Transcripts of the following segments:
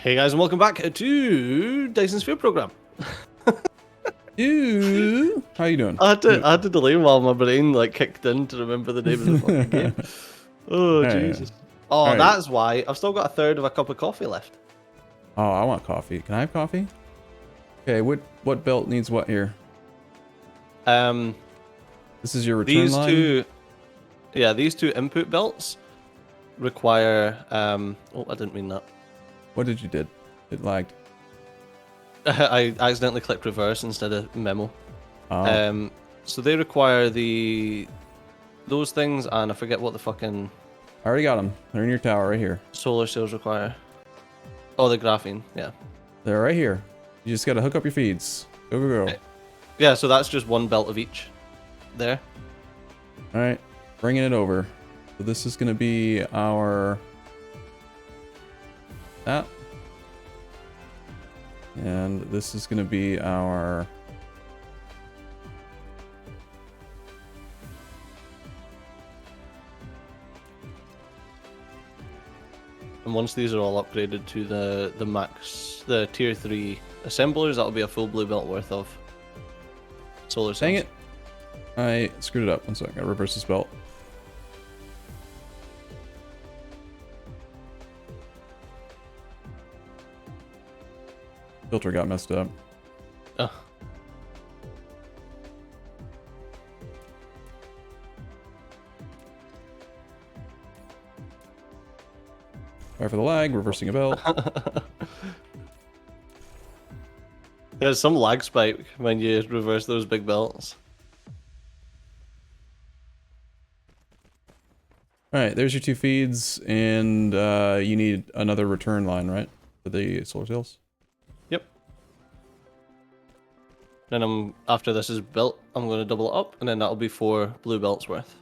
Hey guys, and welcome back to Dyson's Food Program. Ew. How you doing? I had to delay while my brain kicked in to remember the name of the fucking game. Oh Jesus! Oh, Alright. that's why I've still got a third of a cup of coffee left. Oh, I want coffee. Can I have coffee? Okay, what belt needs what here? This is your return These line? these two input belts require. Oh, I didn't mean that. What did you did? It lagged. I accidentally clicked reverse instead of memo. Oh. So they require those things, and I forget what the fucking I already got them. They're in your tower right here. solar cells require. Oh, the graphene, yeah. They're right here. You just gotta hook up your feeds. Go, go, go. Yeah, so that's just one belt of each. There. Alright, bringing it over. So this is gonna be our... that. And this is gonna be our... And once these are all upgraded to the max, the tier 3 assemblers, that'll be a full blue belt worth of solar cells. Dang it! I screwed it up. One second, I gotta reverse this belt. Filter got messed up. Oh. Sorry for the lag, reversing a belt. There's some lag spike when you reverse those big belts. Alright, there's your two feeds, and you need another return line, right? For the solar cells? Yep. Then after this is built, I'm going to double it up, and then that'll be 4 blue belts worth.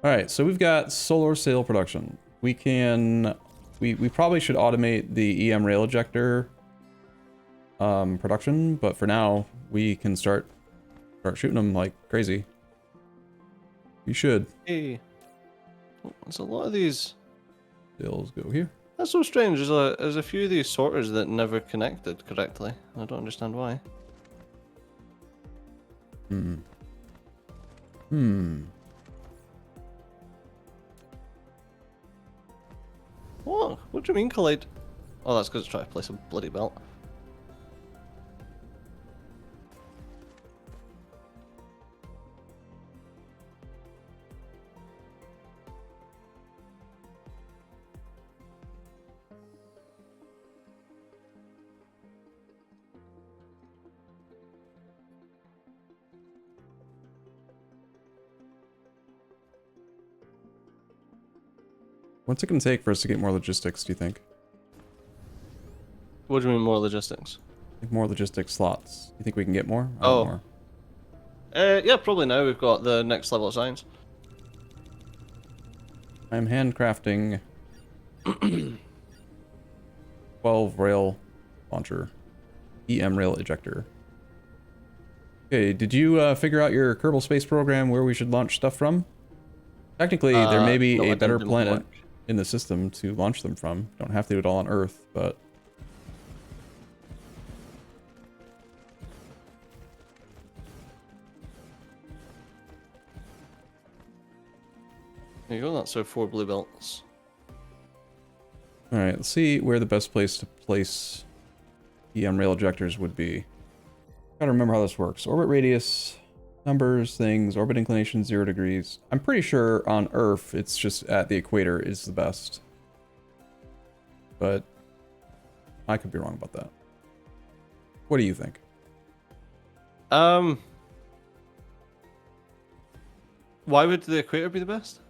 Alright, so we've got solar cell production. We can... We probably should automate the EM rail ejector production, but for now, we can start shooting them like crazy. We should. Hey. Oh, there's a lot of these. Cells go here. That's so strange. There's a few of these sorters that never connected correctly. I don't understand why. What? What do you mean collide? Oh, that's because it's trying to place a bloody belt. What's it gonna take for us to get more logistics, do you think? What do you mean more logistics? Like more logistics slots. You think we can get more? Oh. More. Yeah, probably now we've got the next level of science. I'm handcrafting 12 rail launcher. EM rail ejector. Okay, did you figure out your Kerbal Space Program where we should launch stuff from? Technically, there may be no, a I better didn't planet work. in the system to launch them from. Don't have to do it all on Earth, but... There you go, that's our 4 blue belts. Alright, let's see where the best place to place EM rail ejectors would be. Gotta remember how this works. Orbit radius, numbers, things, orbit inclination 0 degrees. I'm pretty sure on Earth it's just at the equator is the best. But I could be wrong about that. What do you think? Why would the equator be the best?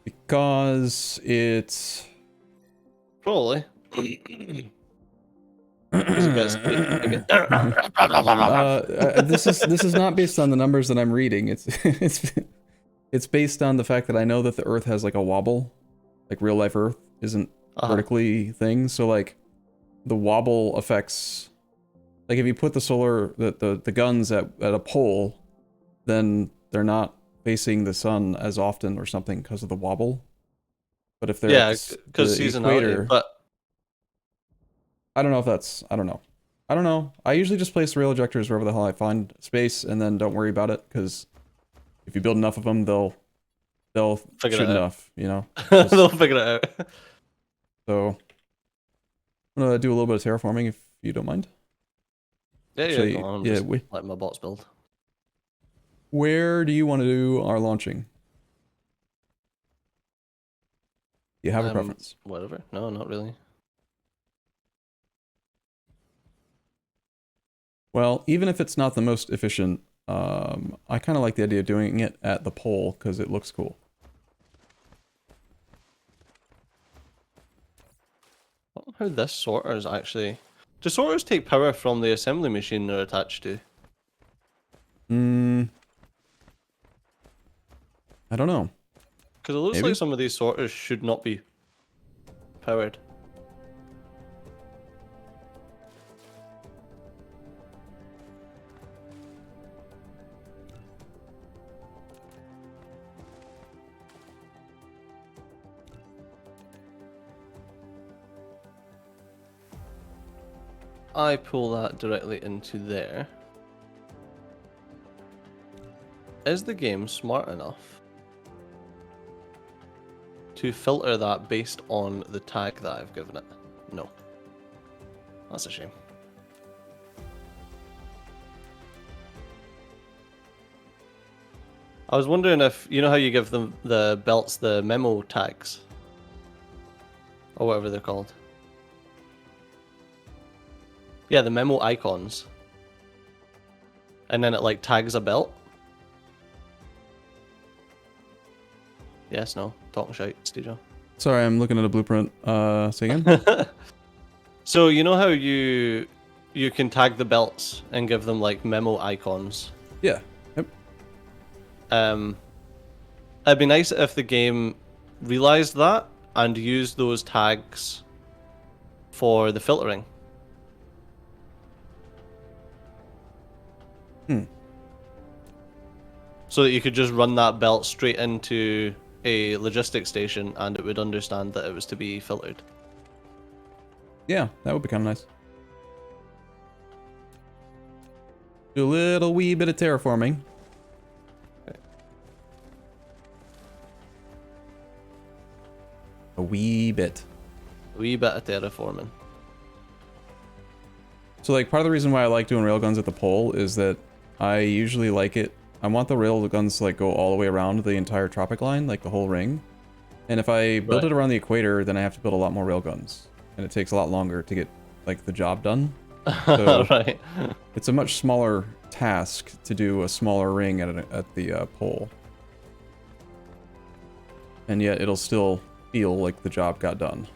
Because it's... Probably. This is not based on the numbers that I'm reading. It's based on the fact that I know that the Earth has like a wobble, like real life Earth isn't vertically thing. So like the wobble affects, like if you put the guns at a pole, then they're not facing the sun as often or something because of the wobble. But if they're because seasonality, but I don't know if that's, I don't know. I don't know. I usually just place rail ejectors wherever the hell I find space and then don't worry about it, because if you build enough of them, they'll Figure shoot it out. enough, you know? They'll figure it out. So, I'm gonna do a little bit of terraforming if you don't mind. Yeah, Actually, go on. I'm yeah, just letting my bots build. where do you want to do our launching? Do you have a preference? Whatever. No, not really. Well, even if it's not the most efficient, I kind of like the idea of doing it at the pole because it looks cool. I don't know how this sorter is actually. Do sorters take power from the assembly machine they're attached to? I don't know. Because it looks Maybe? like some of these sorters should not be powered. I pull that directly into there. Is the game smart enough to filter that based on the tag that I've given it? No. That's a shame. I was wondering if, you know how you give them the belts the memo tags? Or whatever they're called. Yeah, the memo icons. And then it like tags a belt. Yes, no. Talk and shout, Steejo. Sorry, I'm looking at a blueprint. Say again? So you know how you can tag the belts and give them like memo icons? Yeah. Yep. It'd be nice if the game realized that and used those tags for the filtering. So that you could just run that belt straight into a logistics station and it would understand that it was to be filtered. Yeah, that would be kind of nice. Do a little wee bit of terraforming. Okay. A wee bit. A wee bit of terraforming. So like part of the reason why I like doing railguns at the pole is that I usually like it. I want the railguns to like go all the way around the entire tropic line, like the whole ring. And if I build it around the equator, then I have to build a lot more railguns. And it takes a lot longer to get like the job done. So Right. it's a much smaller task to do a smaller ring at the pole. And yet it'll still feel like the job got done.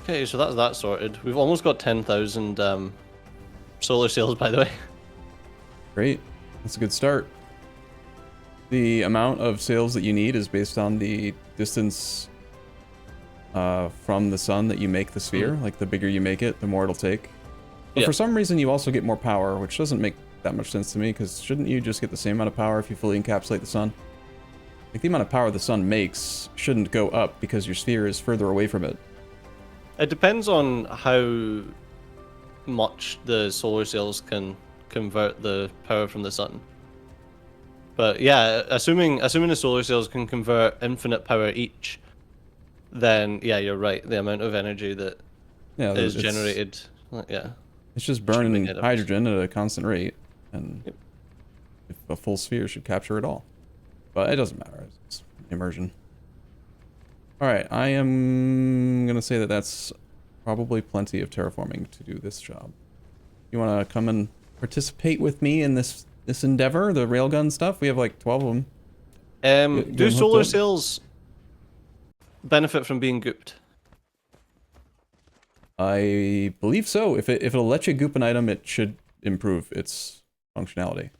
Okay, so that's that sorted. We've almost got 10,000 solar sails, by the way. Great. That's a good start. The amount of sails that you need is based on the distance from the sun that you make the sphere. Like, the bigger you make it, the more it'll take. But for some reason, you also get more power, which doesn't make that much sense to me, because shouldn't you just get the same amount of power if you fully encapsulate the sun? Like, the amount of power the sun makes shouldn't go up because your sphere is further away from it. It depends on how much the solar sails can convert the power from the sun. But yeah, assuming the solar sails can convert infinite power each, then yeah, you're right. The amount of energy that is generated, yeah. It's just burning hydrogen at a constant rate, and if a full sphere should capture it all. But it doesn't matter. It's immersion. Alright, I am gonna say that that's probably plenty of terraforming to do this job. You wanna come and participate with me in this endeavor, the railgun stuff? We have like 12 of them. Do solar sails benefit from being gooped? I believe so. If it'll let you goop an item, it should improve its functionality.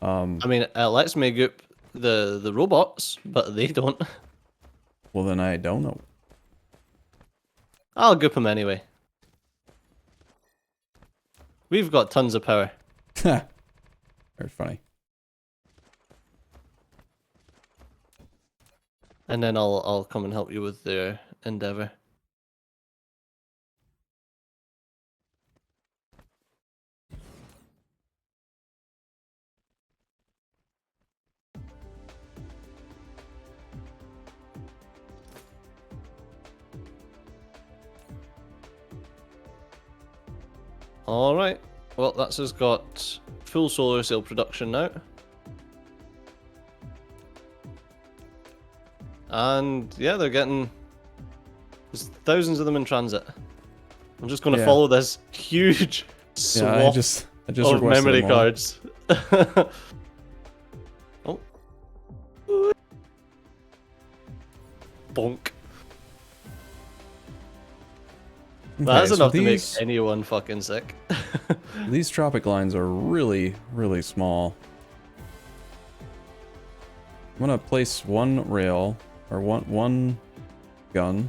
I mean, it lets me goop the robots, but they don't. Well, then I don't know. I'll goop them anyway. We've got tons of power. Very funny. And then I'll come and help you with their endeavor. Alright, well that's just got full solar cell production now. And yeah, they're getting... There's thousands of them in transit. I'm just going to follow this huge swath I just of memory cards. Oh. Bonk. That's so enough to make anyone fucking sick. These tropic lines are really, really small. I'm gonna place one rail, or one gun,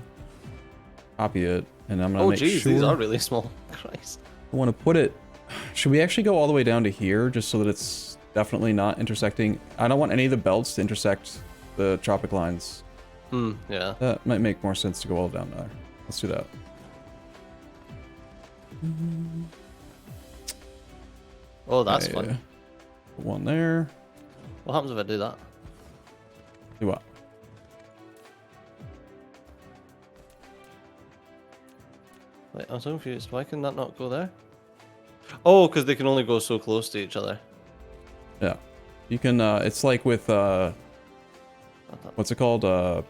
copy it, and I'm gonna make sure... these are really small. Christ. I want to put it... Should we actually go all the way down to here, just so that it's definitely not intersecting? I don't want any of the belts to intersect the tropic lines. Yeah. That might make more sense to go all down there. Let's do that. Oh, that's fun. Put one there. What happens if I do that? Do what? Wait, I'm so confused. Why can that not go there? Oh, because they can only go so close to each other. Yeah. You can, it's like with, what's it called?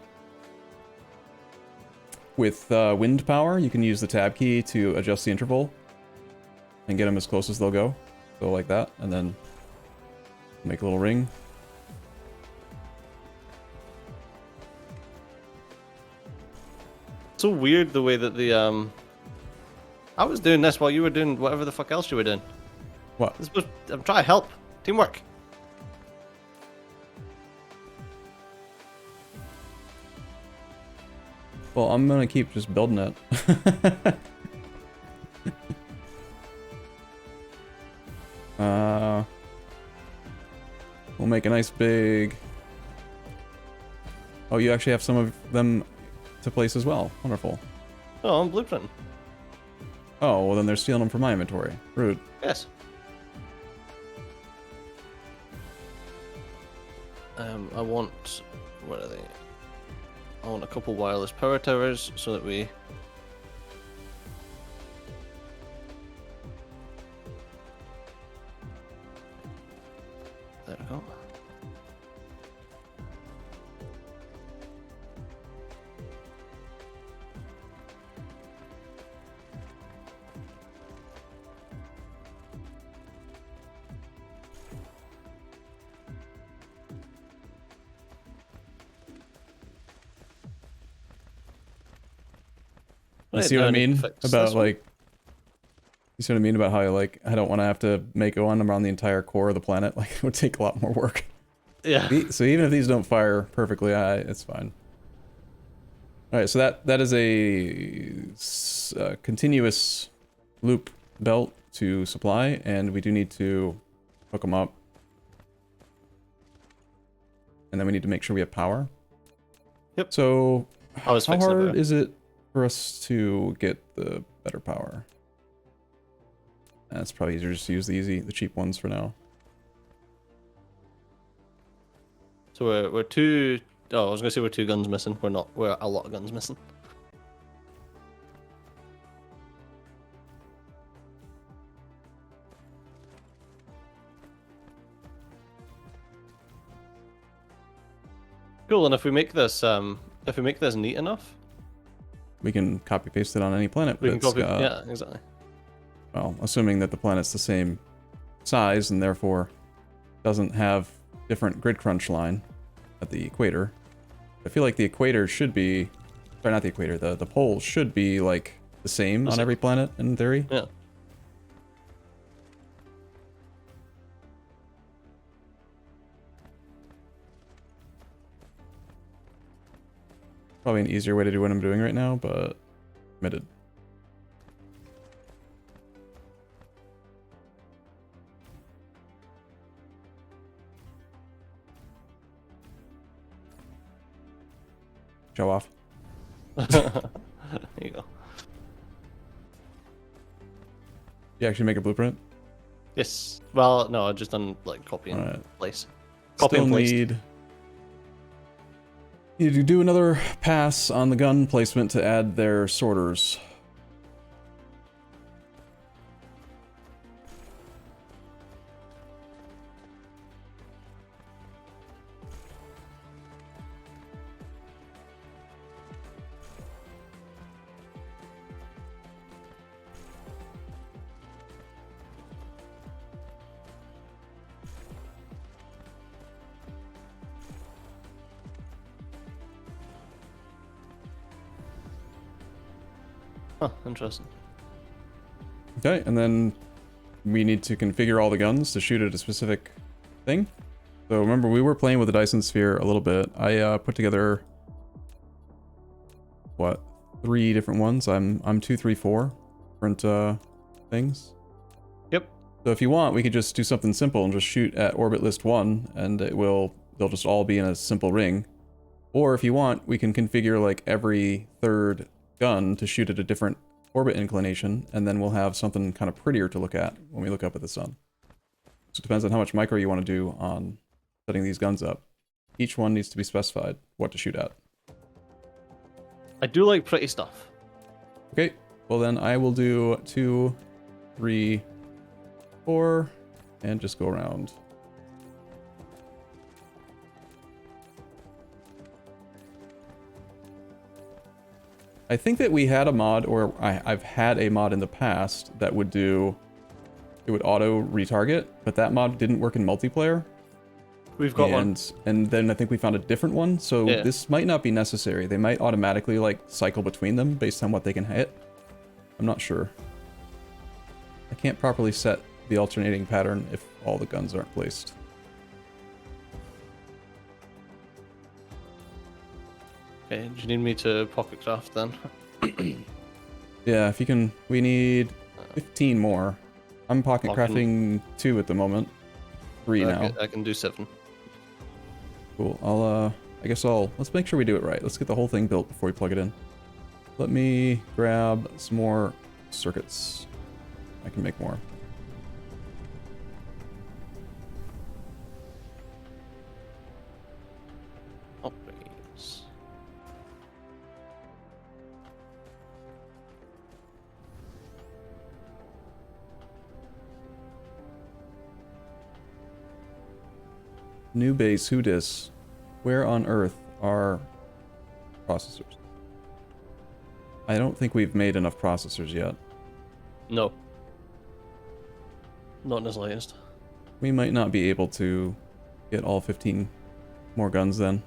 With wind power, you can use the tab key to adjust the interval and get them as close as they'll go. So like that, and then make a little ring. So weird the way that the I was doing this while you were doing whatever the fuck else you were doing. What? I'm trying to help. Teamwork. Well, I'm gonna keep just building it. We'll make a nice big... Oh, you actually have some of them to place as well. Wonderful. Oh, I'm blueprinting. Oh, well then they're stealing them from my inventory. Rude. Yes. I want... What are they? I want a couple wireless power towers so that we... There we go. You see what I mean about like... You see what I mean about how like I don't want to have to make one around the entire core of the planet? Like it would take a lot more work. Yeah. So even if these don't fire perfectly, it's fine. All right, so that is a continuous loop belt to supply, and we do need to hook them up. And then we need to make sure we have power. Yep. So how hard it, is it for us to get the better power? It's probably easier just to use the cheap ones for now. So we're two... Oh, I was gonna say we're 2 guns missing. We're not. We're a lot of guns missing. Cool. And if we make this neat enough, we can copy paste it on any planet. We can copy. Yeah, exactly. Well, assuming that the planet's the same size and therefore doesn't have different grid crunch line at the equator. I feel like the equator should be... Sorry, not the equator. The poles should be, like, the same on every planet, in theory. Yeah. Probably an easier way to do what I'm doing right now, but... Committed. Show off. There you go. You actually make a blueprint? Yes. Well, no, I just done like copy and place. Copy Still and paste. need to do another pass on the gun placement to add their sorters. Huh, interesting. Okay, and then we need to configure all the guns to shoot at a specific thing. So remember, we were playing with the Dyson sphere a little bit. I put together what, 3 different ones. I'm 2, 3, 4 different things. Yep. So if you want, we could just do something simple and just shoot at orbit list 1, and they'll just all be in a simple ring. Or if you want, we can configure like every third gun to shoot at a different orbit inclination, and then we'll have something kind of prettier to look at when we look up at the sun. So it depends on how much micro you want to do on setting these guns up. Each one needs to be specified what to shoot at. I do like pretty stuff. Okay, well then I will do 2, 3, 4, and just go around. I think that we had a mod, or I've had a mod in the past that would auto retarget, but that mod didn't work in multiplayer. We've got one. And then I think we found a different one, so yeah. This might not be necessary. They might automatically like cycle between them based on what they can hit. I'm not sure. I can't properly set the alternating pattern if all the guns aren't placed. Okay, do you need me to pocket craft then? Yeah, if you can, we need 15 more. I'm pocket crafting 2 at the moment. 3 now. I can do 7. Cool. Let's make sure we do it right. Let's get the whole thing built before we plug it in. Let me grab some more circuits. I can make more. Upgrades. New base, who dis? Where on earth are processors? I don't think we've made enough processors yet. No. Not in the slightest. We might not be able to get all 15 more guns then.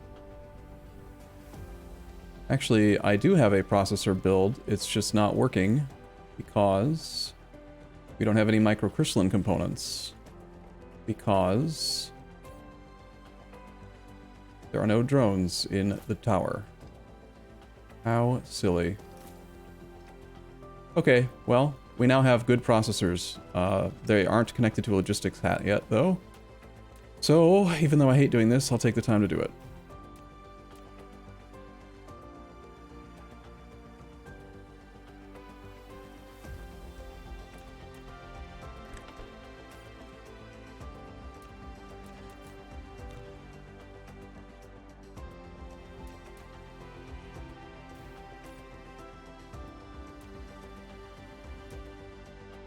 Actually, I do have a processor build. It's just not working because we don't have any microcrystalline components. Because there are no drones in the tower. How silly. Okay, well, we now have good processors. They aren't connected to a logistics hat yet, though. So, even though I hate doing this, I'll take the time to do it.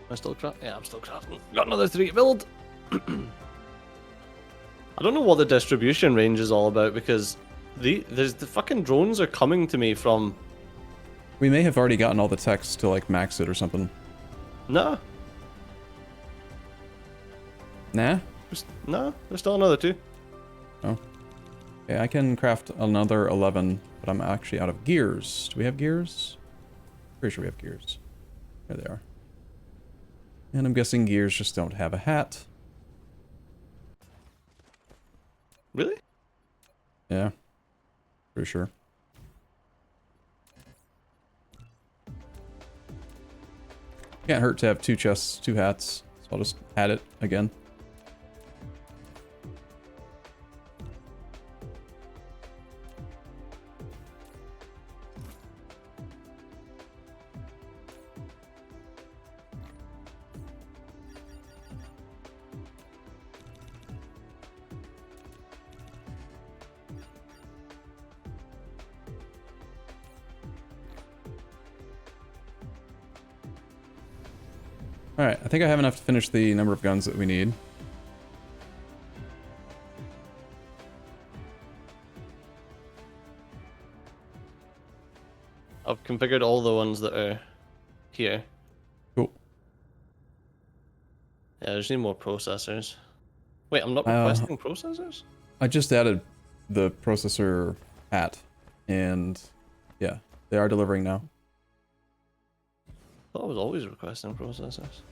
Am I still crafting? Yeah, I'm still crafting. Got another 3 to build. I don't know what the distribution range is all about because the fucking drones are coming to me from. We may have already gotten all the text to like max it or something. Nah. Nah? Nah, there's still another 2. Oh. Okay, I can craft another 11, but I'm actually out of gears. Do we have gears? Pretty sure we have gears. There they are. And I'm guessing gears just don't have a hat. Really? Yeah. Pretty sure. Can't hurt to have 2 chests, 2 hats. So I'll just add it again. Alright, I think I have enough to finish the number of guns that we need. I've configured all the ones that are here. Cool. Yeah, I just need more processors. Wait, I'm not requesting processors? I just added the processor hat, and yeah, they are delivering now. I thought I was always requesting processors.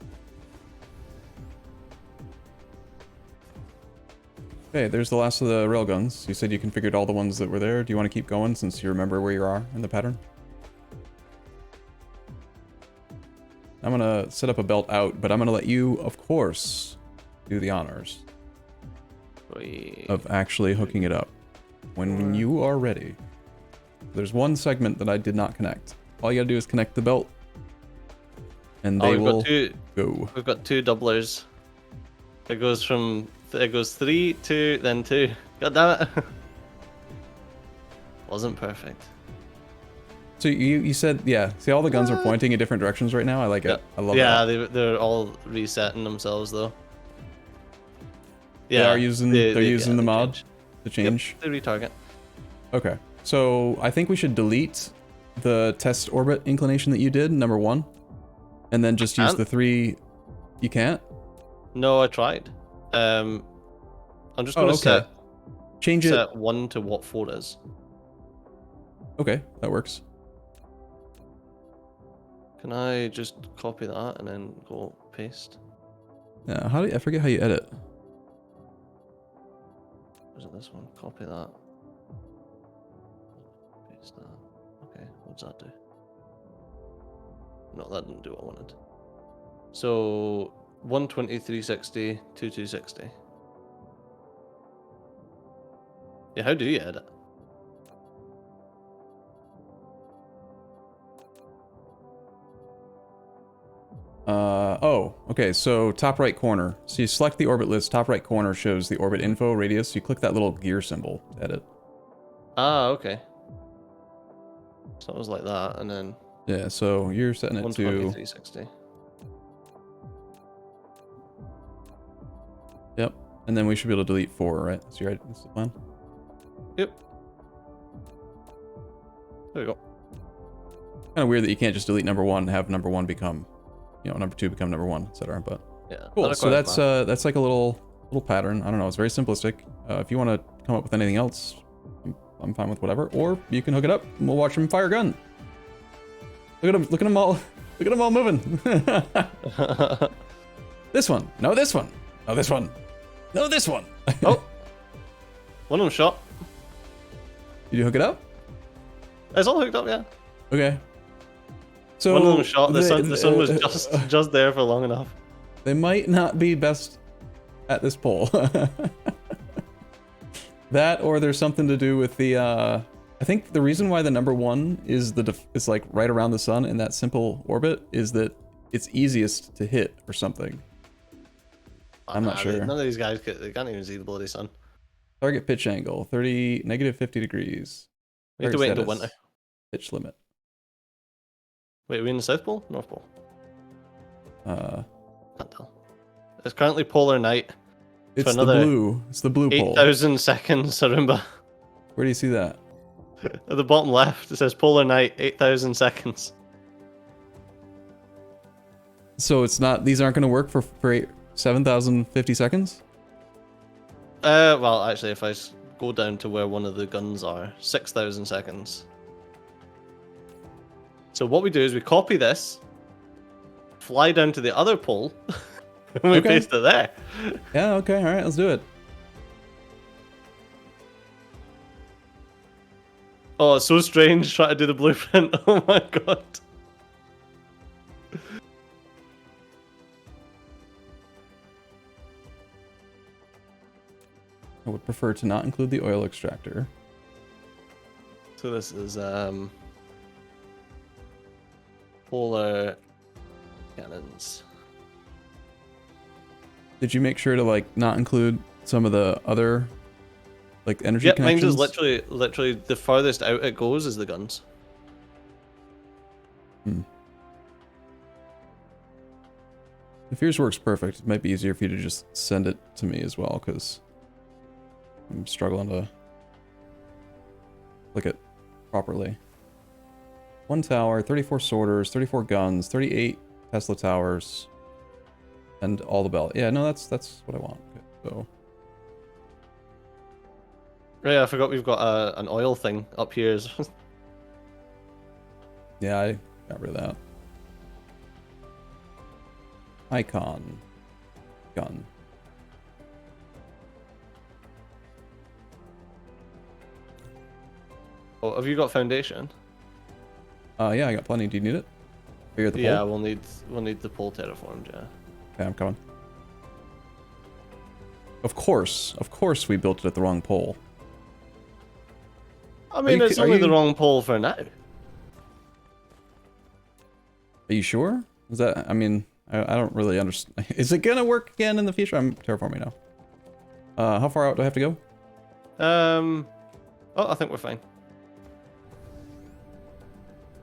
Okay, there's the last of the railguns. You said you configured all the ones that were there. Do you want to keep going since you remember where you are in the pattern? I'm gonna set up a belt out, but I'm gonna let you, of course, do the honors of actually hooking it up when you are ready. There's one segment that I did not connect. All you gotta do is connect the belt, and they will go. We've got 2 doublers. It goes 3, 2, then 2. God damn it! Wasn't perfect. So you said, yeah, see all the guns are pointing in different directions right now? I like it. I love that. Yeah, they're all resetting themselves though. Yeah, they're using the mod to change? Yep, they retarget. Okay, so I think we should delete the test orbit inclination that you did, number 1, and then just use the 3. You can't? No, I tried. I'm just gonna set 1 to what 4 is. Okay, that works. Can I just copy that and then go paste? Yeah, I forget how you edit. Was it this one? Copy that. Paste that. Okay, what's that do? No, that didn't do what I wanted. So 120, 360, 2260. Yeah, how do you edit? Oh, okay, so top right corner. So you select the orbit list, top right corner shows the orbit info radius. You click that little gear symbol to edit. Ah, okay. So it was like that, and then... Yeah, so you're setting it 120, to... 360. Yep, and then we should be able to delete 4, right? So you're right, that's the plan? Yep. There we go. Kind of weird that you can't just delete number 1 and have number 1 become... You know, number 2 become number 1, etc. But yeah, cool. So that's like a little pattern. I don't know. It's very simplistic. If you want to come up with anything else, I'm fine with whatever. Or you can hook it up and we'll watch them fire a gun. Look at them all. Look at them all moving. This one. No, this one. No, this one. No, this one. Oh, one of them shot. Did you hook it up? It's all hooked up, yeah. Okay. So one of them shot. The sun was just there for long enough. They might not be best at this pole. That, or there's something to do with the. I think the reason why the number 1 is it's like right around the sun in that simple orbit is that it's easiest to hit or something. I'm not sure. None of these guys they can't even see the bloody sun. Target pitch angle -50 degrees. We have to wait until winter. Pitch limit. Wait, are we in the South Pole? North Pole? Can't tell. It's currently polar night. It's the blue. It's the blue pole. 8,000 seconds, Arumba. Where do you see that? At the bottom left, it says polar night, 8,000 seconds. So it's not. These aren't going to work for 7,050 seconds. Well, actually, if I go down to where one of the guns are, 6,000 seconds. So what we do is we copy this, fly down to the other pole, and we paste it there. Yeah, okay, alright, let's do it. Oh, it's so strange trying to do the blueprint. Oh my god. I would prefer to not include the oil extractor. So this is polar cannons. Did you make sure to like not include some of the other like energy connections? Mine is literally the farthest out it goes is the guns. If yours works perfect, it might be easier for you to just send it to me as well, because I'm struggling to click it properly. 1 tower, 34 sorters, 34 guns, 38 Tesla towers, and all the bell. Yeah, no, that's what I want. Okay, so Yeah, I forgot we've got an oil thing up here. yeah, I got rid of that. Icon. Gun. Oh, have you got foundation? Yeah, I got plenty. Do you need it? Figure the Yeah, pole? we'll need the pole terraformed. Yeah. Okay, I'm coming. Of course we built it at the wrong pole. I mean, it's only the wrong pole for now. Are you sure? Is that? I mean, I don't really understand. Is it gonna work again in the future? I'm terraforming now. How far out do I have to go? Oh, I think we're fine.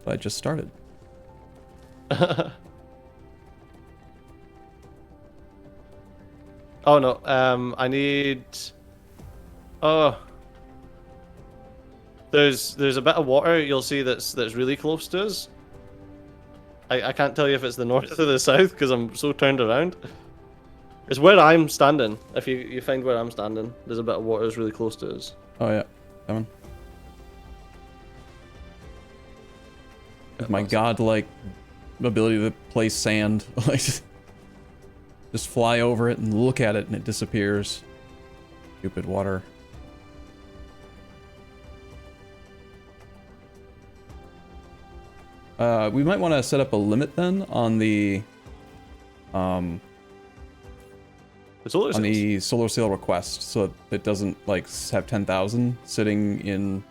But I just started. Oh no. I need. Oh. There's a bit of water you'll see that's really close to us. I can't tell you if it's the north or the south because I'm so turned around. It's where I'm standing. If you find where I'm standing, there's a bit of water that's really close to us. Oh yeah, coming. My godlike ability to place sand, like just fly over it and look at it and it disappears. Stupid water. We might want to set up a limit then on the solar sail request, so it doesn't like have 10,000 sitting in.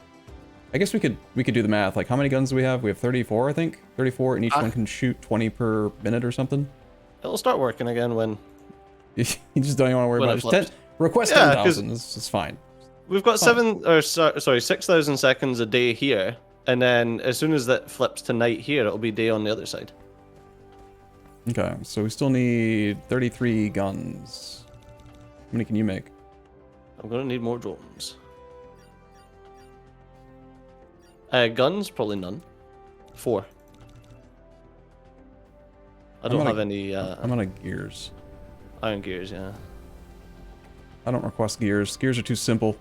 I guess we could do the math. Like, how many guns do we have? We have 34, I think. 34, and each one can shoot 20 per minute or something. It'll start working again when. You just don't even want to worry about it. Request 10,000 is fine. We've got 6,000 seconds a day here, and then as soon as that flips to night here, it'll be day on the other side. Okay, so we still need 33 guns. How many can you make? I'm gonna need more drones. Guns, probably none. 4. I don't have any. I'm on a gears. Iron gears, yeah. I don't request gears. Gears are too simple.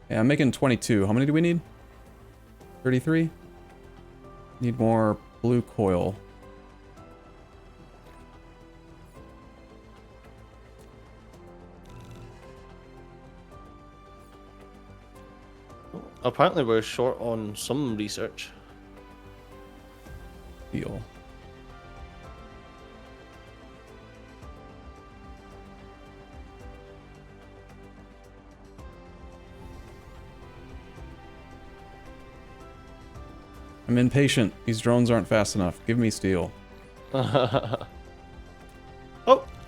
Yeah, I'm making 22. How many do we need? 33? Need more blue coil. Apparently we're short on some research. Deal. I'm impatient. These drones aren't fast enough. Give me steel. Oh,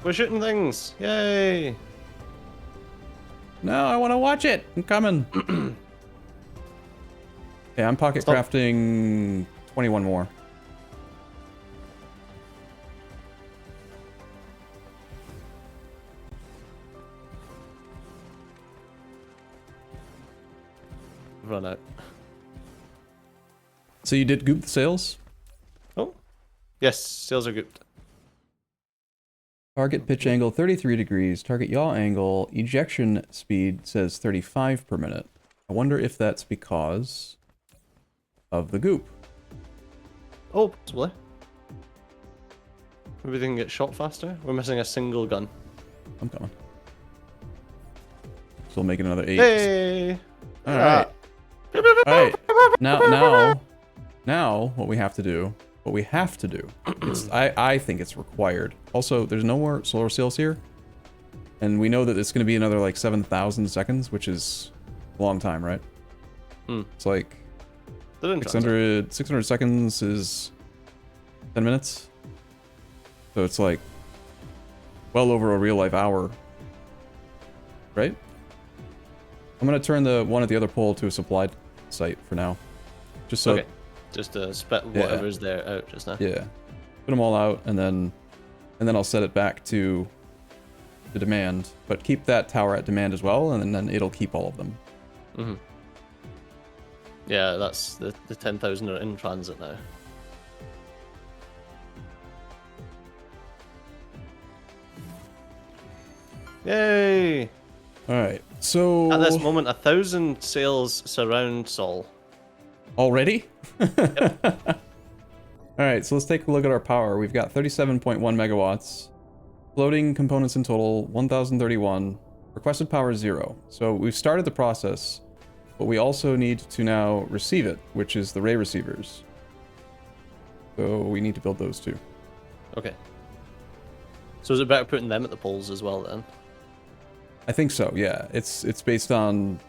we're shooting things. Yay. No, I want to watch it. I'm coming. Yeah, I'm pocket crafting 21 more. Run out. So you did goop the sails? Oh, yes, sails are gooped. Target pitch angle 33 degrees. Target yaw angle. Ejection speed says 35 per minute. I wonder if that's because of the goop. Oh, possibly. Maybe they can get shot faster. We're missing a single gun. I'm coming. Still making another 8. Hey! Alright. Alright. Now, what we have to do, I think it's required. Also, there's no more solar sails here. And we know that it's going to be another like 7,000 seconds, which is a long time, right? It's like 600 seconds is 10 minutes. So it's like well over a real life hour, right? I'm gonna turn the one at the other pole to a supplied site for now. Just so... Okay. Just to spit whatever's there out just now. Yeah. Put them all out, and then I'll set it back to the demand. But keep that tower at demand as well, and then it'll keep all of them. Mm-hmm. Yeah, that's the 10,000 are in transit now. Yay! Alright, so... At this moment, 1,000 sails surround Sol. Already? Yep. Alright, so let's take a look at our power. We've got 37.1 megawatts. Floating components in total, 1,031. Requested power, 0. So we've started the process, but we also need to now receive it, which is the ray receivers. So we need to build those too. Okay. So is it better putting them at the poles as well then? I think so, yeah. It's based on...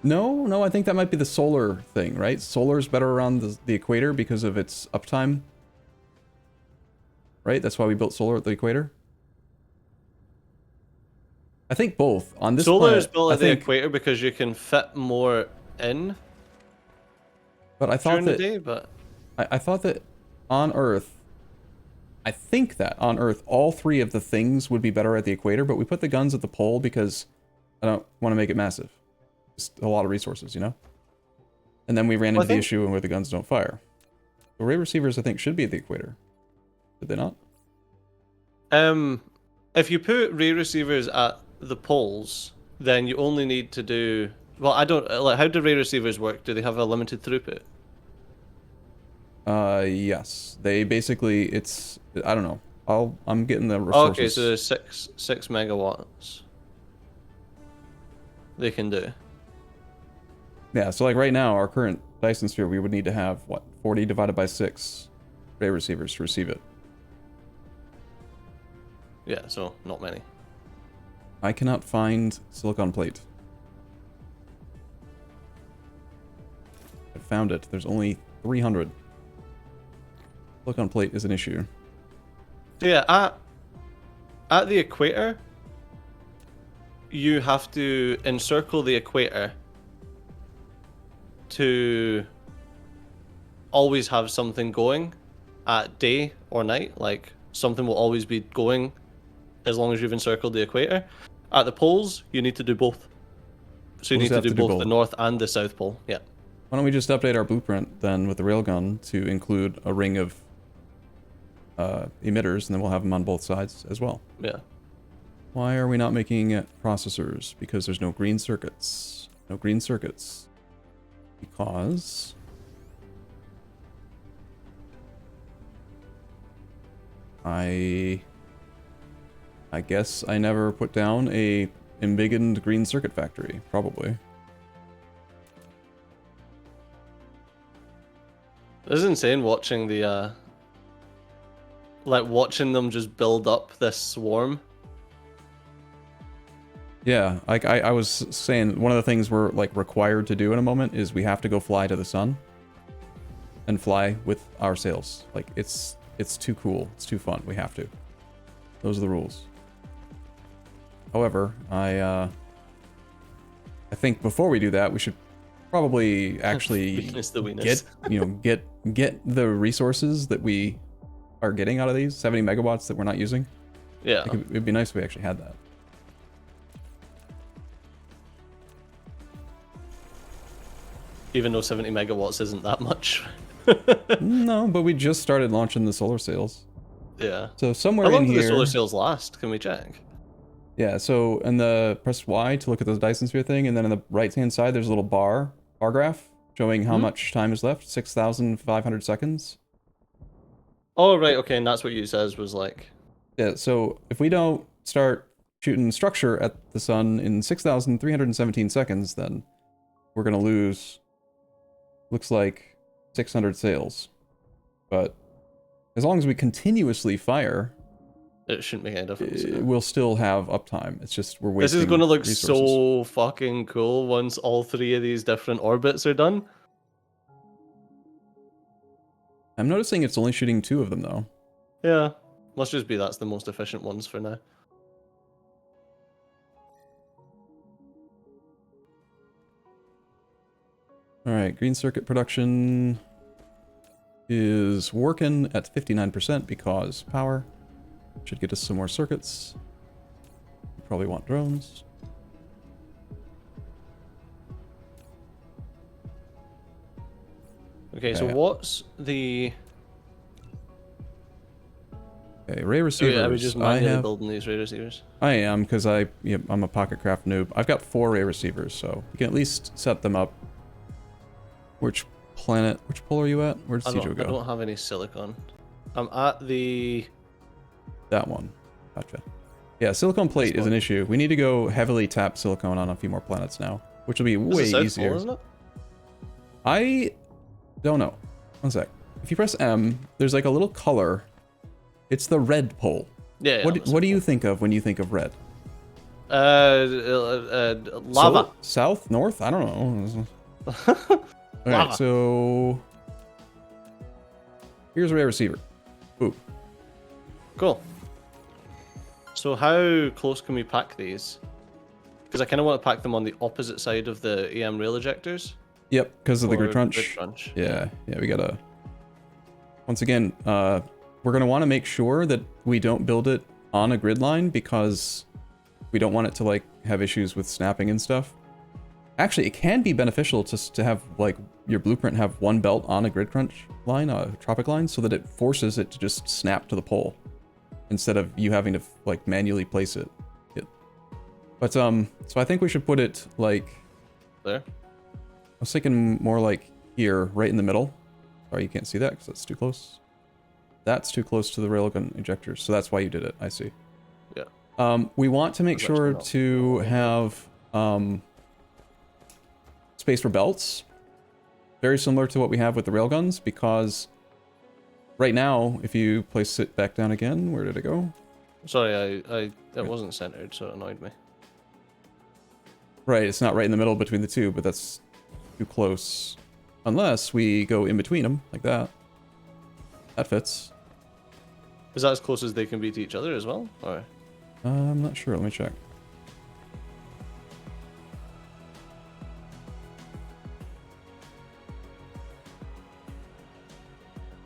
No, I think that might be the solar thing, right? Solar's better around the equator because of its uptime. Right? That's why we built solar at the equator? I think both. On this solar planet, is built at the equator because you can fit more in but I thought during that, the day, but... I thought that on Earth... I think that on Earth, all three of the things would be better at the equator, but we put the guns at the pole because I don't want to make it massive. Just a lot of resources, you know? And then we ran into the issue where the guns don't fire. The ray receivers, I think, should be at the equator. Did they not? If you put ray receivers at the poles, then you only need to do... Well, I don't... Like, how do ray receivers work? Do they have a limited throughput? Yes. They basically, it's... I don't know. I'm getting the resources. Okay, so there's 6 megawatts they can do. Yeah, so like right now, our current Dyson sphere, we would need to have, what, 40 divided by 6 ray receivers to receive it. Yeah, so not many. I cannot find silicon plate. I found it. There's only 300. Silicon plate is an issue. So yeah, at the equator, you have to encircle the equator to always have something going at day or night. Like, something will always be going as long as you've encircled the equator. At the poles, you need to do both. So you need to do both the north and the south pole. Yeah. Why don't we just update our blueprint then with the railgun to include a ring of emitters, and then we'll have them on both sides as well. Yeah. Why are we not making processors? Because there's no green circuits. No green circuits. Because... I guess I never put down a embiggened green circuit factory, probably. This is insane watching the like watching them just build up this swarm. Yeah, like I was saying, one of the things we're like required to do in a moment is we have to go fly to the sun and fly with our sails. Like it's too cool. It's too fun. We have to. Those are the rules. However, I think before we do that, we should probably actually get the resources that we are getting out of these 70 megawatts that we're not using. Yeah, like it'd be nice if we actually had that. Even though 70 megawatts isn't that much. No, but we just started launching the solar sails. Yeah. So somewhere in here... How long do the solar sails last? Can we check? Yeah, so in the... Press Y to look at the Dyson sphere thing, and then on the right-hand side, there's a little bar graph showing how much time is left. 6,500 seconds. Oh, right, okay, and that's what you says was like... Yeah, so if we don't start shooting structure at the sun in 6,317 seconds, then we're going to lose... Looks like 600 sails. But as long as we continuously fire, it shouldn't make any difference. We'll still have uptime. It's just we're wasting This is going to look resources. So fucking cool once all 3 of these different orbits are done. I'm noticing it's only shooting 2 of them though. Yeah, must just be that's the most efficient ones for now. All right, green circuit production is working at 59% because power should get us some more circuits. Probably want drones. Okay, so what's the... Okay, ray receivers. Are we just manually building these ray receivers? I am, because I'm a pocket craft noob. I've got 4 ray receivers, so we can at least set them up. Which planet, which pole are you at? Where'd Steejo go? I don't have any silicon. I'm at the... That one. Gotcha. Yeah, silicone plate is an issue. We need to go heavily tap silicone on a few more planets now, which will be way easier. Pole, isn't it? I don't know. One sec. If you press M, there's like a little color. It's the red pole. Yeah. What do you think of when you think of red? Lava. South? North? I don't know. Alright, so... Here's a ray receiver. Ooh. Cool. So how close can we pack these? Because I kind of want to pack them on the opposite side of the EM rail ejectors. Yep, because of the grid crunch. Yeah, we gotta... Once again, we're gonna want to make sure that we don't build it on a grid line because we don't want it to like have issues with snapping and stuff. Actually, it can be beneficial to have like your blueprint have one belt on a grid crunch line, a tropic line, so that it forces it to just snap to the pole instead of you having to like manually place it. But so I think we should put it like there. I was thinking more like here, right in the middle. Sorry, you can't see that because that's too close. That's too close to the railgun ejectors, so that's why you did it. I see. Yeah. We want to make sure to have space for belts, very similar to what we have with the railguns, because right now, if you place it back down again, where did it go? Sorry, it wasn't centered, so it annoyed me. Right, it's not right in the middle between the two, but that's too close. Unless we go in between them, like that. That fits. Is that as close as they can be to each other as well? Or? I'm not sure, let me check.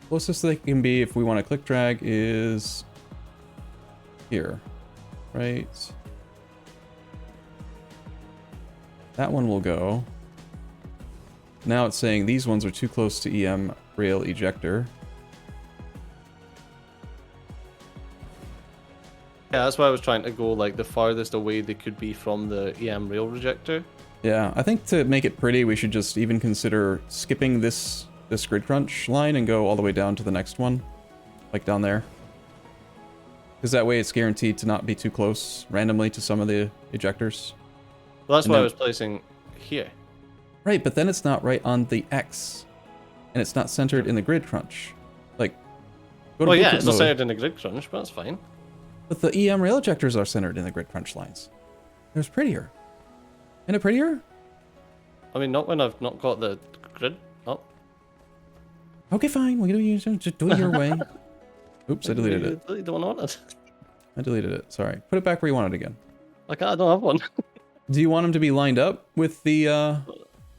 Closest they can be if we want to click drag is here, right? That one will go. Now it's saying these ones are too close to EM rail ejector. Yeah, that's why I was trying to go like the farthest away they could be from the EM rail rejector. Yeah, I think to make it pretty, we should just even consider skipping this grid crunch line and go all the way down to the next one, like down there. Because that way it's guaranteed to not be too close randomly to some of the ejectors. Well, that's why I was placing here. Right, but then it's not right on the X, and it's not centered in the grid crunch. Like, go to well, yeah, it's not centered in the grid crunch, but that's fine. But the EM rail ejectors are centered in the grid crunch lines. It was prettier. Isn't it prettier? I mean, not when I've not got the grid up. Okay, fine. We'll just do it your way. Oops, I deleted it. You don't want it. I deleted it. Sorry. Put it back where you want it again. I don't have one. Do you want them to be lined up with the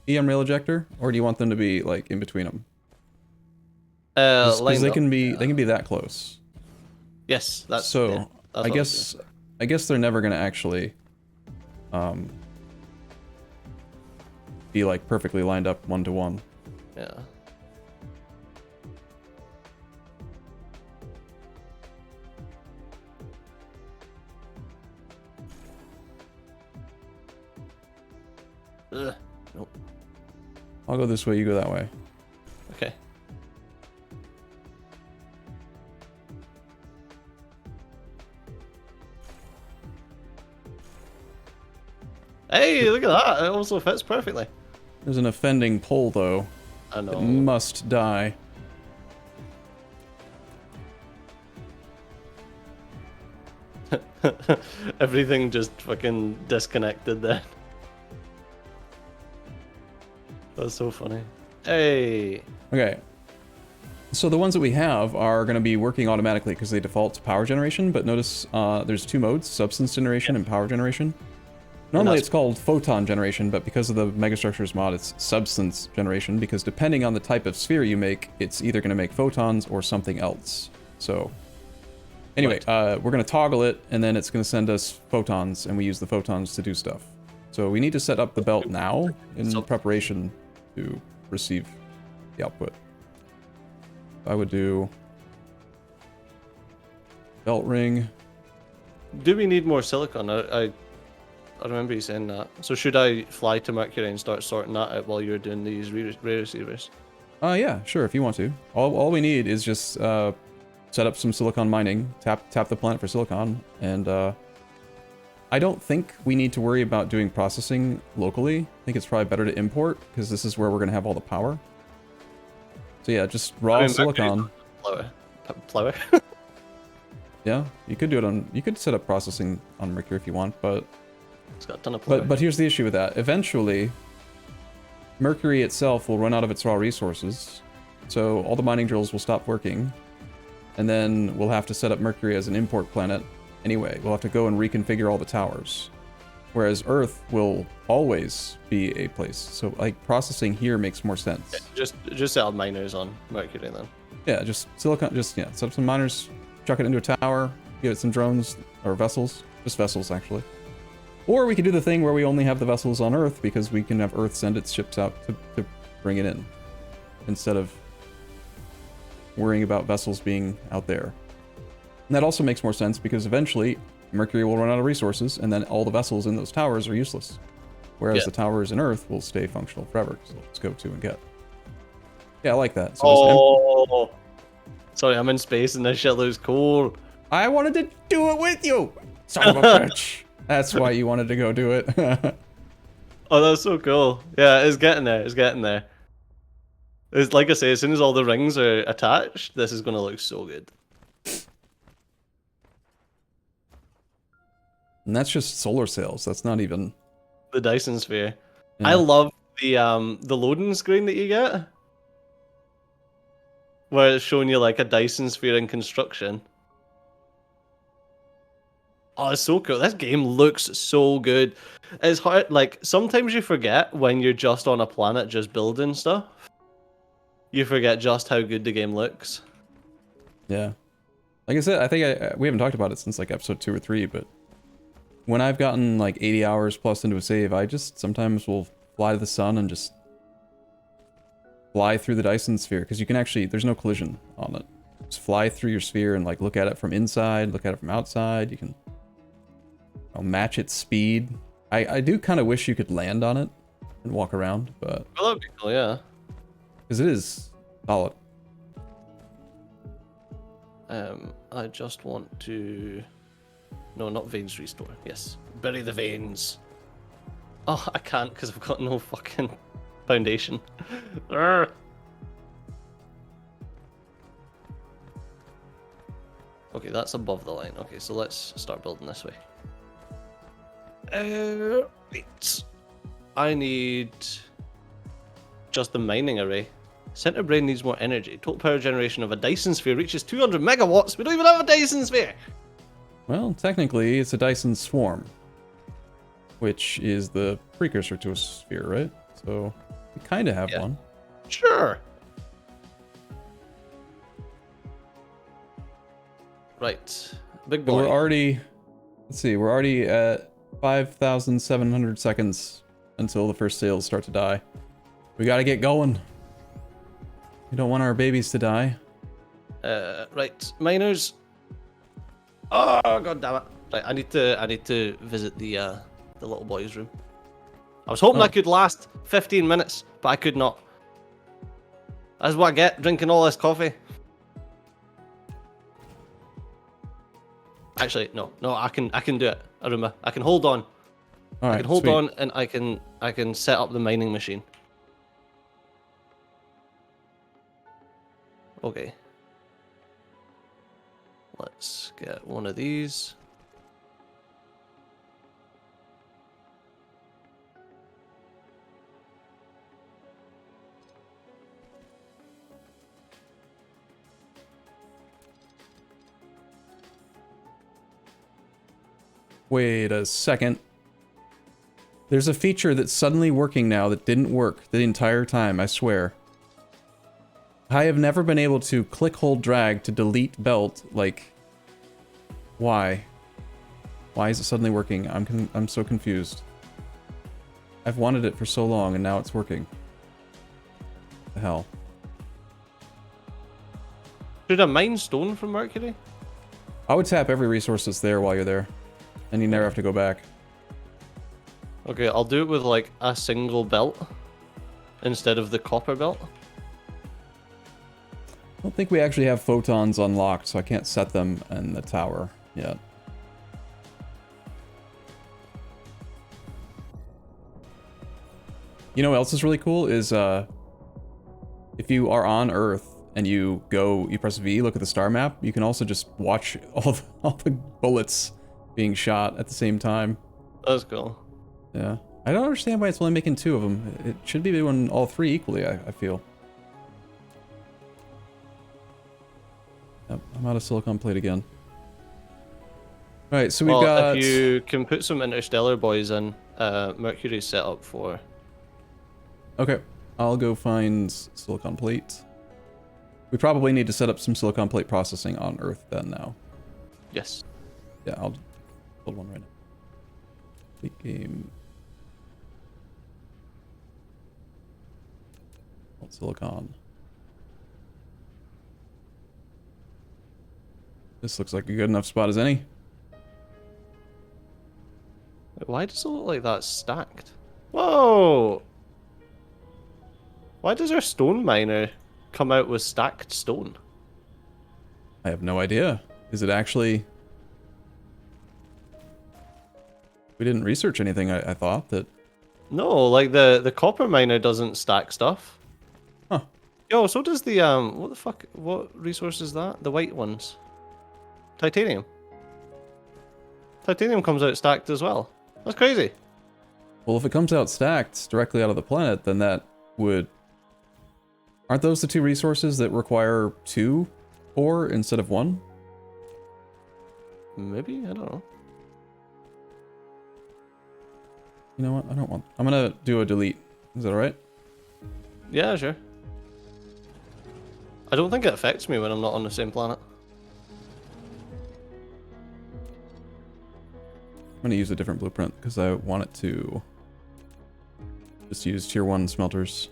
EM rail ejector, or do you want them to be like in between them? Because they can be that close. Yes, that's so. Yeah, that's I guess they're never gonna actually be like perfectly lined up 1 to 1. Yeah. Nope. I'll go this way, you go that way. Okay. Hey, look at that. It also fits perfectly. There's an offending pole, though. I know. It must die. Everything just fucking disconnected then. That's so funny. Hey. Okay. So the ones that we have are going to be working automatically because they default to power generation, but notice there's 2 modes, substance generation and power generation. Normally it's called photon generation, but because of the megastructures mod, it's substance generation, because depending on the type of sphere you make, it's either going to make photons or something else. So anyway, we're going to toggle it, and then it's going to send us photons, and we use the photons to do stuff. So we need to set up the belt now in preparation to receive the output. I would do belt ring. Do we need more silicon? I remember you saying that. So should I fly to Mercury and start sorting that out while you're doing these ray receivers? Yeah, sure, if you want to. All we need is just set up some silicon mining, tap the planet for silicon, and I don't think we need to worry about doing processing locally. I think it's probably better to import, because this is where we're going to have all the power. So yeah, just raw silicon. Flower. Yeah, you could do it on. You could set up processing on Mercury if you want, but It's got a ton of flower. but here's the issue with that. Eventually, Mercury itself will run out of its raw resources, so all the mining drills will stop working, and then we'll have to set up Mercury as an import planet anyway. We'll have to go and reconfigure all the towers, whereas Earth will always be a place. So like processing here makes more sense. Yeah, just set up miners on Mercury then. Yeah, just silicon. Just set up some miners, chuck it into a tower, give it some drones or vessels, just vessels actually. Or we could do the thing where we only have the vessels on Earth, because we can have Earth send its ships out to bring it in, instead of worrying about vessels being out there. And that also makes more sense, because eventually Mercury will run out of resources, and then all the vessels in those towers are useless. Whereas the towers in Earth will stay functional forever, so let's go to and get. Yeah, I like that. So sorry, I'm in space and this shit looks cool. I wanted to do it with you, son of a bitch. That's why you wanted to go do it. Oh, that's so cool. Yeah, it's getting there. It's getting there. It's like I say, as soon as all the rings are attached, this is going to look so good. And that's just solar sails. That's not even the Dyson sphere. Yeah. I love the loading screen that you get, where it's showing you like a Dyson sphere in construction. Oh, it's so cool. This game looks so good. It's hard, like, sometimes you forget when you're just on a planet just building stuff. You forget just how good the game looks. Yeah. Like I said, I think we haven't talked about it since like episode 2 or 3, but when I've gotten like 80 hours plus into a save, I just sometimes will fly to the sun and just fly through the Dyson sphere, because you can actually, there's no collision on it. Just fly through your sphere and like look at it from inside, look at it from outside. You can match its speed. I do kind of wish you could land on it and walk around, but well, that'd be cool, yeah. Because it is solid. I just want to... No, not veins restore. Yes. Bury the veins. Oh, I can't because I've got no fucking foundation. Urgh. Okay, that's above the line. Okay, so let's start building this way. Wait. I need just the mining array. Center brain needs more energy. Total power generation of a Dyson sphere reaches 200 megawatts. We don't even have a Dyson sphere. Well, technically, it's a Dyson swarm, which is the precursor to a sphere, right? So we kind of have one. Sure. Right. Big boy. But we're already, let's see, we're already at 5,700 seconds until the first sails start to die. We gotta get going. We don't want our babies to die. Right, miners. Oh, god damn it! Right, I need to visit the little boy's room. I was hoping I could last 15 minutes, but I could not. That's what I get drinking all this coffee. Actually, no, I can do it. Arumba, I can hold on. All right, I can hold sweet. on, and I can set up the mining machine. Okay. Let's get one of these. Wait a second. There's a feature that's suddenly working now that didn't work the entire time, I swear. I have never been able to click, hold, drag to delete belt, like... Why? Why is it suddenly working? I'm so confused. I've wanted it for so long, and now it's working. What the hell? Should I mine stone from Mercury? I would tap every resource that's there while you're there, and you never have to go back. Okay, I'll do it with like a single belt instead of the copper belt. I don't think we actually have photons unlocked, so I can't set them in the tower yet. You know what else is really cool is if you are on Earth and you press V, look at the star map, you can also just watch all the bullets being shot at the same time. That's cool. Yeah. I don't understand why it's only making 2 of them. It should be doing all 3 equally, I feel. Yep, I'm out of silicon plate again. Alright, so we've got... if you can put some interstellar boys in, Mercury's set up for... Okay, I'll go find silicon plate. We probably need to set up some silicon plate processing on Earth then now. Yes. Yeah, I'll build one right now. Complete game. Silicon. This looks like a good enough spot as any. Why does it look like that's stacked? Whoa! Why does our stone miner come out with stacked stone? I have no idea. Is it actually... We didn't research anything, I thought, that... No, like the copper miner doesn't stack stuff. Huh. Yo, so does the, what the fuck, what resource is that? The white ones. Titanium. Titanium comes out stacked as well. That's crazy. Well, if it comes out stacked directly out of the planet, then that would... Aren't those the 2 resources that require 2 ore instead of 1? Maybe? I don't know. You know what? I don't want... I'm gonna do a delete. Is that alright? Yeah, sure. I don't think it affects me when I'm not on the same planet. I'm gonna use a different blueprint because I want it to just use tier 1 smelters.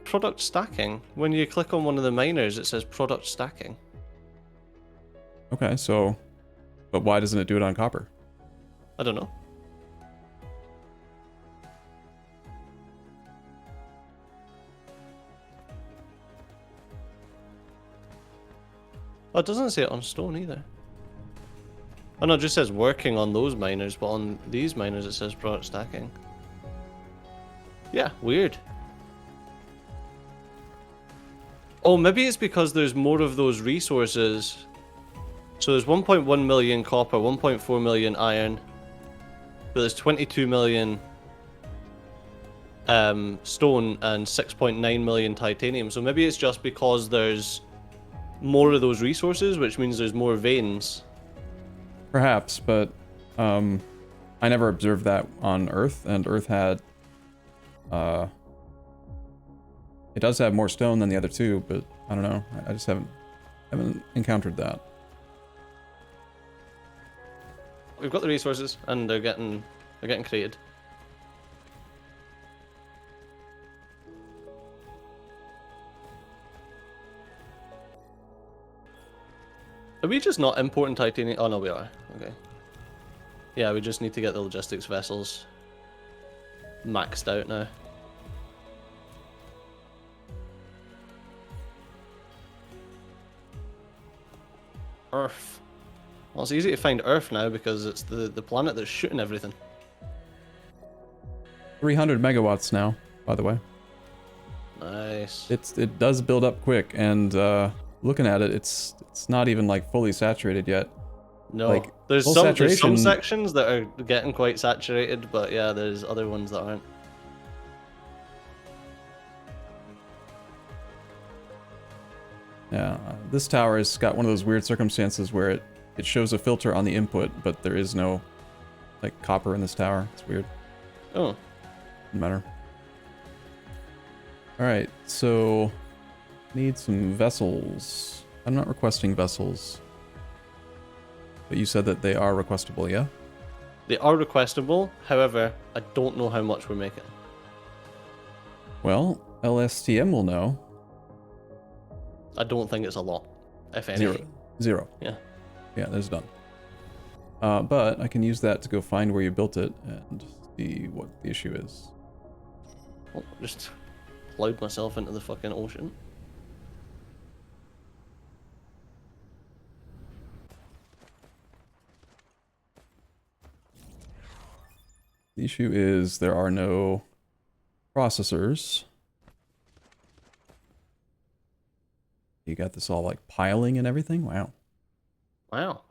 Product stacking. When you click on one of the miners, it says product stacking. Okay, so... But why doesn't it do it on copper? I don't know. Oh, it doesn't say it on stone either. Oh no, it just says working on those miners, but on these miners it says product stacking. Yeah, weird. Oh, maybe it's because there's more of those resources. So there's 1.1 million copper, 1.4 million iron, but there's 22 million stone and 6.9 million titanium. So maybe it's just because there's more of those resources, which means there's more veins. Perhaps, but I never observed that on Earth, and Earth had... It does have more stone than the other 2, but I don't know. I just haven't encountered that. We've got the resources, and they're getting created. Are we just not importing titanium? Oh no, we are. Okay. Yeah, we just need to get the logistics vessels maxed out now. Earth. Well, it's easy to find Earth now because it's the planet that's shooting everything. 300 megawatts now, by the way. Nice. It does build up quick, and looking at it, it's not even like fully saturated yet. No, like, there's full some sections that are getting quite saturated, but yeah, there's other ones that aren't. Yeah, this tower has got one of those weird circumstances where it shows a filter on the input, but there is no like copper in this tower. It's weird. Oh. Doesn't matter. Alright, so need some vessels. I'm not requesting vessels. But you said that they are requestable, yeah? They are requestable, however, I don't know how much we're making. Well, LSTM will know. I don't think it's a lot, if any. Zero. Yeah. Yeah, there's none. But I can use that to go find where you built it and see what the issue is. Oh, just plowed myself into the fucking ocean. The issue is there are no processors. You got this all like piling and everything? Wow. Wow.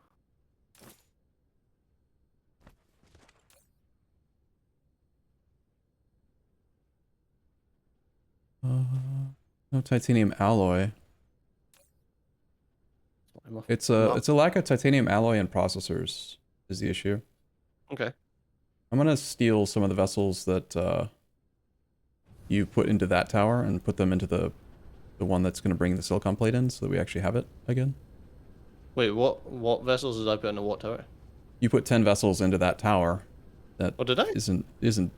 No titanium alloy. It's a lack of titanium alloy and processors is the issue. Okay. I'm gonna steal some of the vessels that you put into that tower and put them into the one that's gonna bring the silicon plate in so that we actually have it again. Wait, what vessels did I put into what tower? You put 10 vessels into that tower. That Oh, did I? isn't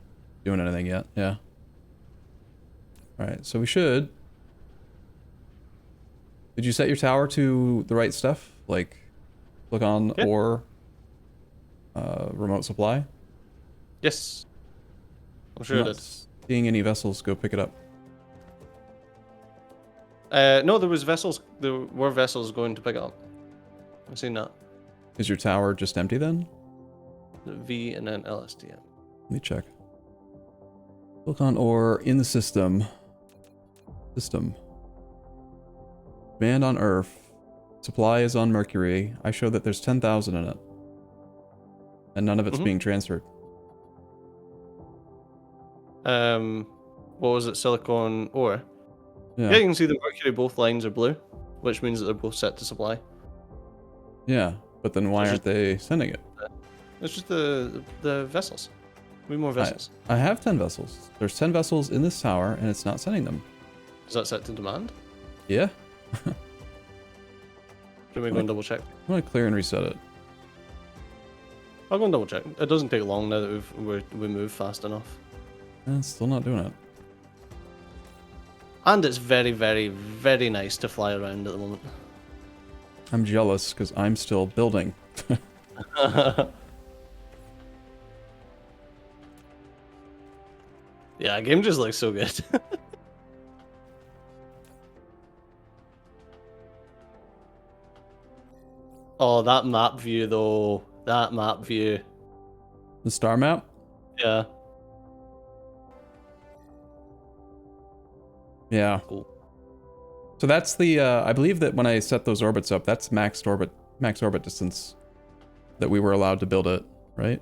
doing anything yet. Yeah. Alright, so we should... Did you set your tower to the right stuff? Like, click on or remote supply? Yes. I'm sure I'm it not did. seeing any vessels go pick it up. No, there was vessels. There were vessels going to pick up. I've seen that. Is your tower just empty then? The V and then LSTM. Let me check. Silicon ore in the system. Demand on Earth. Supply is on Mercury. I show that there's 10,000 in it. And none of it's being transferred. What was it? Silicon ore? Yeah. Yeah, you can see the Mercury, both lines are blue, which means that they're both set to supply. Yeah, but then why aren't they sending it? It's just the vessels. We need more vessels. I have 10 vessels. There's 10 vessels in this tower, and it's not sending them. Is that set to demand? Yeah. Should we go and double check? I'm gonna clear and reset it. I'll go and double check. It doesn't take long now that we move fast enough. It's still not doing it. And it's very, very, very nice to fly around at the moment. I'm jealous because I'm still building. Yeah, game just looks so good. Oh, that map view though. That map view. The star map? Yeah. Yeah. Cool. So that's the, I believe that when I set those orbits up, that's max orbit distance that we were allowed to build it, right?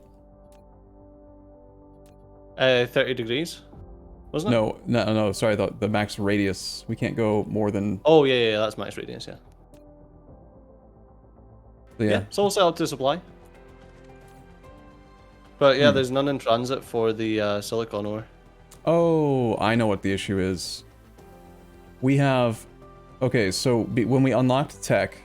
30 degrees, wasn't it? No, sorry, the max radius. We can't go more than... Oh, yeah, that's max radius, yeah. Yeah. It's all set up to supply. But yeah, there's none in transit for the silicon ore. Oh, I know what the issue is. We have... Okay, so when we unlocked tech...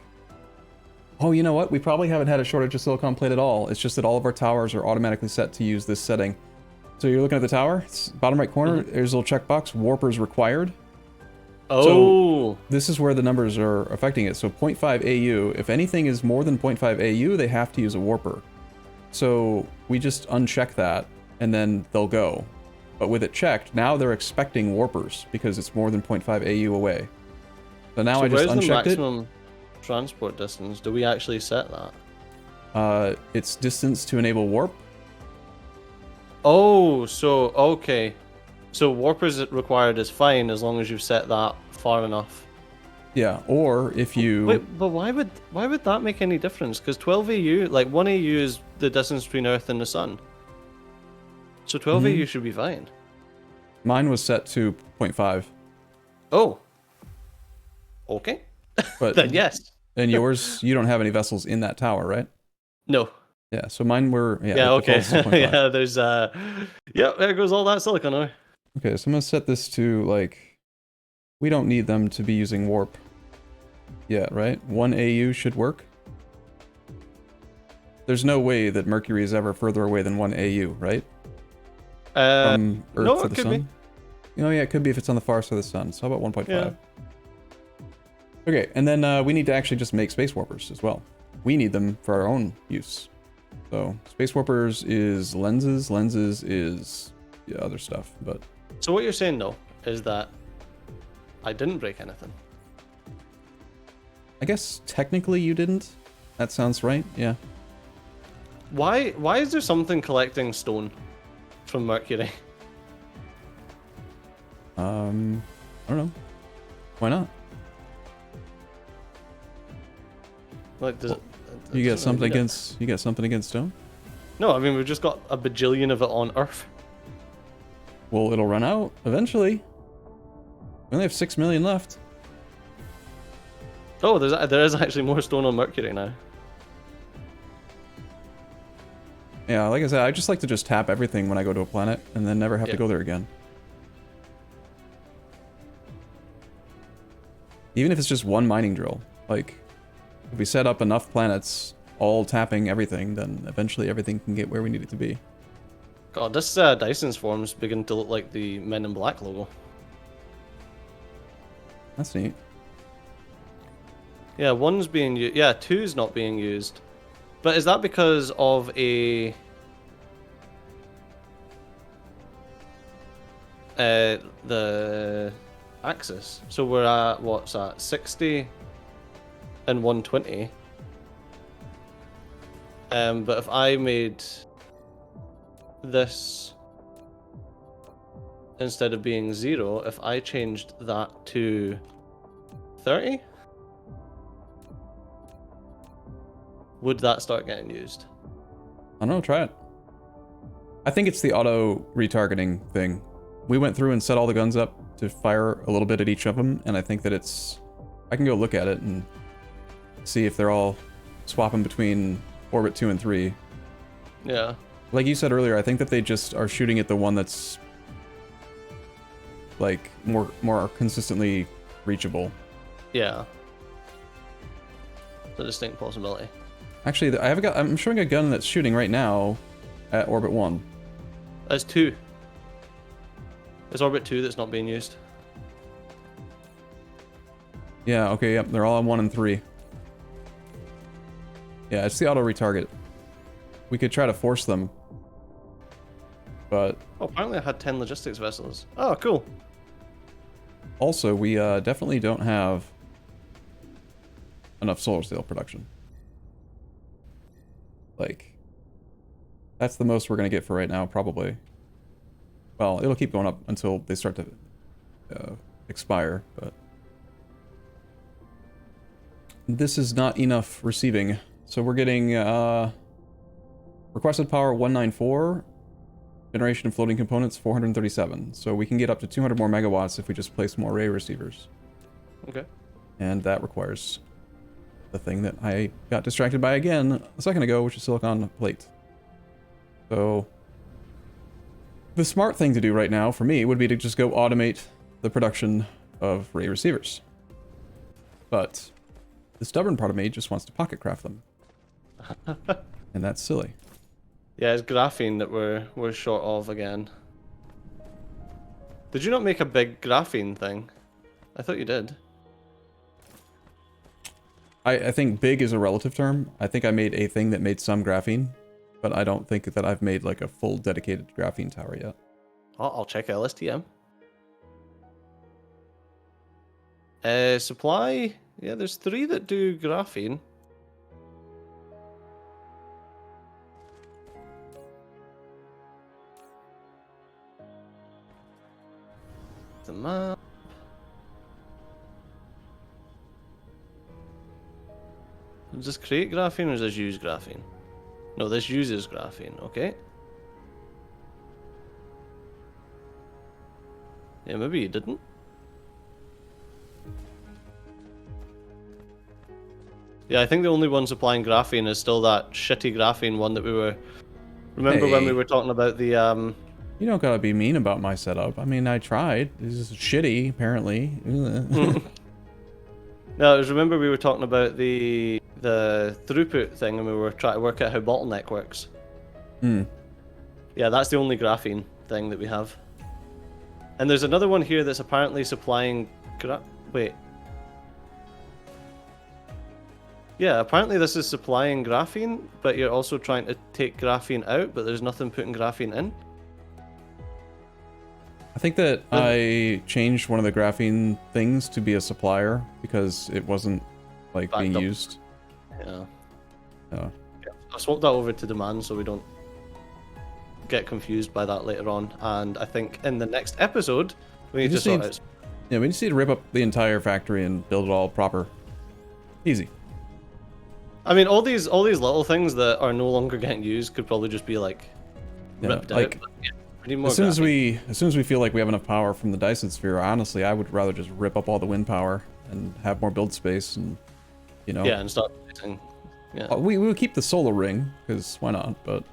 Oh, you know what? We probably haven't had a shortage of silicon plate at all. It's just that all of our towers are automatically set to use this setting. So you're looking at the tower, it's bottom right corner, there's a little checkbox, warpers required. Oh! So this is where the numbers are affecting it. So 0.5 AU, if anything is more than 0.5 AU, they have to use a warper. So we just uncheck that, and then they'll go. But with it checked, now they're expecting warpers, because it's more than 0.5 AU away. So now I just unchecked it. Where's the maximum transport distance? Do we actually set that? It's distance to enable warp. Oh, so, okay. So warpers required is fine as long as you've set that far enough. Yeah, or if you... Wait, but why would that make any difference? Because 12 AU, like 1 AU is the distance between Earth and the Sun. So 12 AU should be fine. Mine was set to 0.5. Oh. Okay. But Then yes. and yours, you don't have any vessels in that tower, right? No. Yeah, so mine were, yeah, Yeah, the okay. default's 2.5. Yeah, there's yeah, there goes all that silicon away. Okay, so I'm gonna set this to, like, we don't need them to be using warp yet, right? 1 AU should work. There's no way that Mercury is ever further away than 1 AU, right? From Earth no, to it the could sun? Oh yeah, it could be if it's on the far side of the sun. So how about 1.5? Yeah. Okay, and then we need to actually just make space warpers as well. We need them for our own use. So space warpers is lenses, lenses is other stuff, but... So what you're saying though is that I didn't break anything. I guess technically you didn't. That sounds right, yeah. Why is there something collecting stone from Mercury? I don't know. Why not? Like, does You got something really against stone? No, I mean we've just got a bajillion of it on Earth. Well, it'll run out eventually. We only have 6 million left. Oh, there is actually more stone on Mercury now. Yeah, like I said, I just like to just tap everything when I go to a planet and then never have to go there again. Even if it's just one mining drill. Like, if we set up enough planets all tapping everything, then eventually everything can get where we need it to be. God, this Dyson's form's beginning to look like the Men in Black logo. That's neat. Yeah, one's being used. Yeah, two's not being used. But is that because of the axis? So we're at, what's that, 60 and 120. But if I made this instead of being 0, if I changed that to 30, would that start getting used? I don't know, try it. I think it's the auto retargeting thing. We went through and set all the guns up to fire a little bit at each of them, and I think that it's... I can go look at it and see if they're all swapping between orbit 2 and 3. Yeah. Like you said earlier, I think that they just are shooting at the one that's like more consistently reachable. Yeah. It's a distinct possibility. Actually, I'm showing a gun that's shooting right now at orbit 1. That's 2. It's orbit 2 that's not being used. Yeah, okay, yep, they're all on 1 and 3. Yeah, it's the auto retarget. We could try to force them, but... Oh, apparently I had 10 logistics vessels. Oh, cool. Also, we definitely don't have enough solar sail production. Like, that's the most we're going to get for right now, probably. Well, it'll keep going up until they start to expire, but... This is not enough receiving. So we're getting requested power 194, generation of floating components 437. So we can get up to 200 more megawatts if we just place more array receivers. Okay. And that requires the thing that I got distracted by again a second ago, which is silicon plate. So the smart thing to do right now for me would be to just go automate the production of array receivers. But the stubborn part of me just wants to pocket craft them. And that's silly. Yeah, it's graphene that we're short of again. Did you not make a big graphene thing? I thought you did. I think big is a relative term. I think I made a thing that made some graphene, but I don't think that I've made like a full dedicated graphene tower yet. I'll check LSTM. Supply. Yeah, there's 3 that do graphene. The map. Does this create graphene or does this use graphene? No, this uses graphene, okay. Yeah, maybe you didn't. Yeah, I think the only one supplying graphene is still that shitty graphene one that we were... Remember when Hey. we were talking about the... You don't gotta be mean about my setup. I mean, I tried. This is shitty, apparently. No, remember we were talking about the throughput thing, and we were trying to work out how bottleneck works. Yeah, that's the only graphene thing that we have. And there's another one here that's apparently supplying... Wait. Yeah, apparently this is supplying graphene, but you're also trying to take graphene out, but there's nothing putting graphene in. I think that I changed one of the graphene things to be a supplier because it wasn't like being used. Yeah. Oh. Yeah. I'll swap that over to demand so we don't get confused by that later on. And I think in the next episode, we need to sort out... Yeah, we just need to rip up the entire factory and build it all proper. Easy. I mean, all these little things that are no longer getting used could probably just be like ripped out. But, yeah, we need more as soon as we feel like we have enough power from the Dyson sphere, honestly, I would rather just rip up all the wind power and have more build space, and you know. Yeah, and start using. Yeah. We will keep the solar ring because why not? But.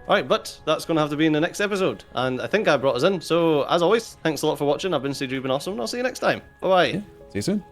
Alright, but that's going to have to be in the next episode, and I think I brought us in. So as always, thanks a lot for watching. I've been Steejo, you've been awesome, and I'll see you next time. Bye bye. Yeah, see you soon.